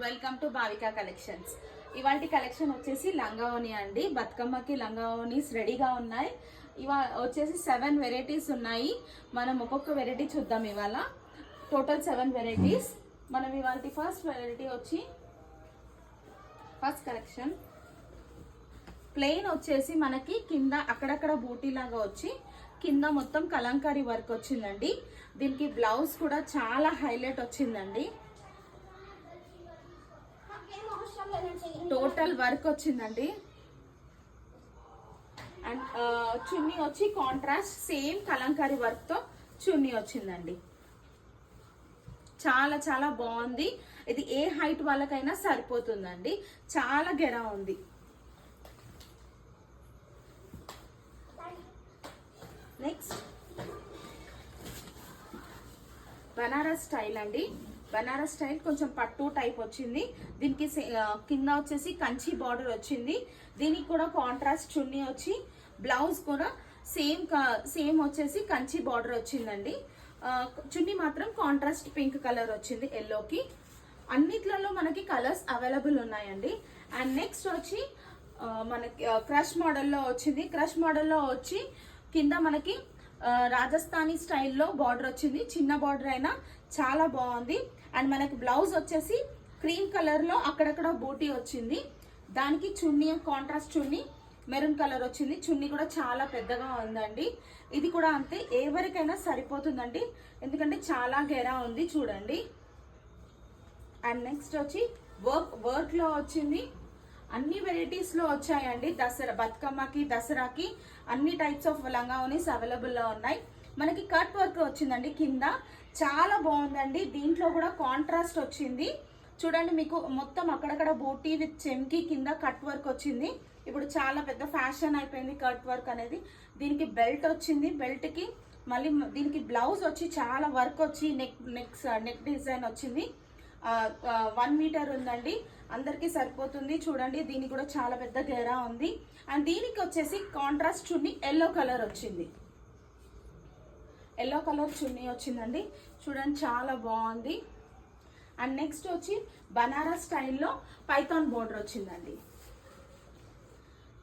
Welcome to Bhavika collections. ఇవాళ collection వచ్చేసి లంగావోని అండి. బతుకమ్మకి లంగావోనీస్ రెడీగా ఉన్నాయి. ఇవాళ వచ్చేసి 7 వెరైటీస్ ఉన్నాయి. మనం ఒక్కొక్క వెరైటీ చూద్దాం. ఇవాళ టోటల్ 7 వెరైటీస్. మనం ఇవాళ ఫస్ట్ వెరైటీ వచ్చి ఫస్ట్ కలెక్షన్ ప్లెయిన్ వచ్చేసి మనకి కింద అక్కడక్కడ బూటీ లాగా వచ్చి కింద మొత్తం కలంకారీ వర్క్ వచ్చిందండి. దీనికి బ్లౌజ్ కూడా చాలా హైలైట్ వచ్చిందండి. టోటల్ వర్క్ వచ్చిందండి. అండ్ చున్నీ వచ్చి కాంట్రాస్ట్ సేమ్ కలంకారీ వర్క్ తో చున్నీ వచ్చిందండి. చాలా చాలా బాగుంది. ఇది ఏ హైట్ వాళ్ళకైనా సరిపోతుందండి. చాలా గెరా ఉంది. నెక్స్ట్ బనారస్ స్టైల్ అండి. బనారస్ స్టైల్ కొంచెం పట్టు టైప్ వచ్చింది. దీనికి కింద వచ్చేసి కంచి బార్డర్ వచ్చింది. దీనికి కూడా కాంట్రాస్ట్ చున్నీ వచ్చి బ్లౌజ్ కూడా సేమ్ వచ్చేసి కంచి బార్డర్ వచ్చిందండి. చున్నీ మాత్రం కాంట్రాస్ట్ పింక్ కలర్ వచ్చింది ఎల్లోకి. అన్నిట్లలో మనకి కలర్స్ అవైలబుల్ ఉన్నాయండి. అండ్ నెక్స్ట్ వచ్చి మనకి క్రష్ మోడల్లో వచ్చింది. క్రష్ మోడల్లో వచ్చి కింద మనకి రాజస్థానీ స్టైల్లో బార్డర్ వచ్చింది. చిన్న బార్డర్ అయినా చాలా బాగుంది. అండ్ మనకి బ్లౌజ్ వచ్చేసి క్రీమ్ కలర్ లో అక్కడక్కడ బూటీ వచ్చింది. దానికి చున్నీ కాంట్రాస్ట్ చున్నీ మెరూన్ కలర్ వచ్చింది. చున్నీ కూడా చాలా పెద్దగా ఉందండి. ఇది కూడా అంతే, ఎవరికైనా సరిపోతుందండి. ఎందుకంటే చాలా గెరా ఉంది చూడండి. అండ్ నెక్స్ట్ వచ్చి వర్క్ లో వచ్చింది. అన్ని వెరైటీస్ లో వచ్చాయండి. దసరా బతుకమ్మకి దసరాకి అన్ని టైప్స్ ఆఫ్ లంగావోనీస్ అవైలబుల్ లో ఉన్నాయి. మనకి కట్ వర్క్ వచ్చిందండి కింద. చాలా బాగుందండి. దీంట్లో కూడా కాంట్రాస్ట్ వచ్చింది చూడండి. మీకు మొత్తం అక్కడక్కడ బూటీ విత్ చెమ్కి కింద కట్ వర్క్ వచ్చింది. ఇప్పుడు చాలా పెద్ద ఫ్యాషన్ అయిపోయింది కట్ వర్క్ అనేది. దీనికి బెల్ట్ వచ్చింది. బెల్ట్ కి మళ్ళీ దీనికి బ్లౌజ్ వచ్చి చాలా వర్క్ వచ్చి నెక్ డిజైన్ వచ్చింది. 1 మీటర్ ఉందండి. అందరికి సరిపోతుంది చూడండి. దీనికి కూడా చాలా పెద్ద గెరా ఉంది. అండ్ దీనికి వచ్చేసి కాంట్రాస్ట్ చున్నీ ఎల్లో కలర్ వచ్చింది. ఎల్లో కలర్ చున్నీ వచ్చిందండి. చూడండి చాలా బాగుంది. అండ్ నెక్స్ట్ వచ్చి బనారస్ స్టైల్లో పైథాన్ బోర్డర్ వచ్చిందండి.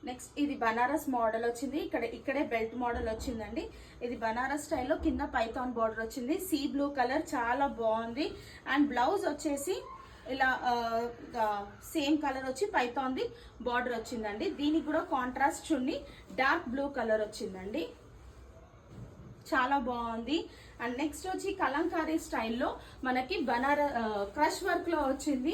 నెక్స్ట్ ఇది బనారస్ మోడల్ వచ్చింది. ఇక్కడే బెల్ట్ మోడల్ వచ్చిందండి. ఇది బనారస్ స్టైల్లో కింద పైథాన్ బోర్డర్ వచ్చింది. సీ బ్లూ కలర్ చాలా బాగుంది. అండ్ బ్లౌజ్ వచ్చేసి ఇలా సేమ్ కలర్ వచ్చి పైథాన్ ది బార్డర్ వచ్చిందండి. దీనికి కూడా కాంట్రాస్ట్ చున్నీ డార్క్ బ్లూ కలర్ వచ్చిందండి. చాలా బాగుంది. అండ్ నెక్స్ట్ వచ్చి కలంకారీ స్టైల్లో మనకి క్రష్ వర్క్ లో వచ్చింది.